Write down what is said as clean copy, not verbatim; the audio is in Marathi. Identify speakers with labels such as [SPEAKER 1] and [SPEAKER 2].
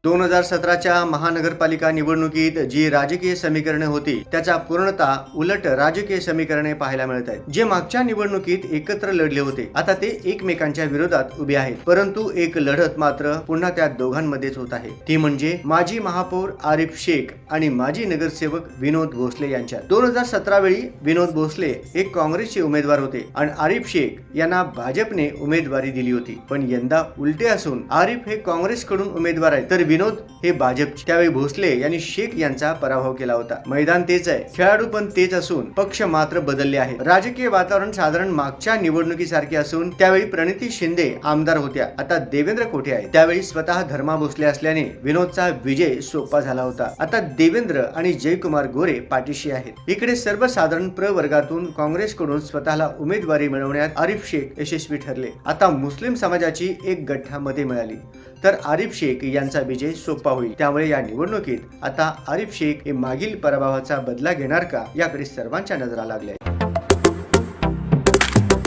[SPEAKER 1] 2017च्या महानगरपालिका निवडणुकीत जी राजकीय समीकरणे होती त्याचा पूर्णतः उलट राजकीय समीकरणे पाहायला मिळत आहेत. जे मागच्या निवडणुकीत एकत्र लढले होते आता ते एकमेकांच्या विरोधात उभे आहेत. परंतु एक लढत मात्र पुन्हा त्या दोघांमध्येच होत आहे. ती म्हणजे माजी महापौर आरिफ शेख आणि माजी नगरसेवक विनोद भोसले यांच्यात. 2017 वेळी विनोद भोसले हे काँग्रेसचे उमेदवार होते आणि आरिफ शेख यांना भाजपने उमेदवारी दिली होती. पण यंदा उलटे असून आरिफ हे काँग्रेसकडून उमेदवार आहेत तर विनोद हे भाजपचे. त्यावेळी भोसले यांनी शेख यांचा पराभव केला होता. मैदान तेच आहे, खेळाडू पण तेच असून पक्ष मात्र बदलले आहेत. राजकीय वातावरण साधारण मागच्या निवडणुकीसारखे असून त्यावेळी प्रणिती शिंदे आमदार होत्या, आता देवेंद्र कोठे आहेत. त्यावेळी स्वतः धर्मा भोसले असल्याने विनोदचा विजय सोपा झाला होता. आता देवेंद्र आणि जयकुमार गोरे पाठीशी आहेत. इकडे सर्वसाधारण प्रवर्गातून काँग्रेसकडून स्वतःला उमेदवारी मिळवण्यात आरिफ शेख यशस्वी ठरले. आता मुस्लिम समाजाची एक गठ्ठा मध्ये मिळाली तर आरिफ शेख यांचा विजय सोपा होईल. त्यामुळे या निवडणुकीत आता आरिफ शेख हे मागील पराभवाचा बदला घेणार का याकडे सर्वांच्या नजरा लागल्या.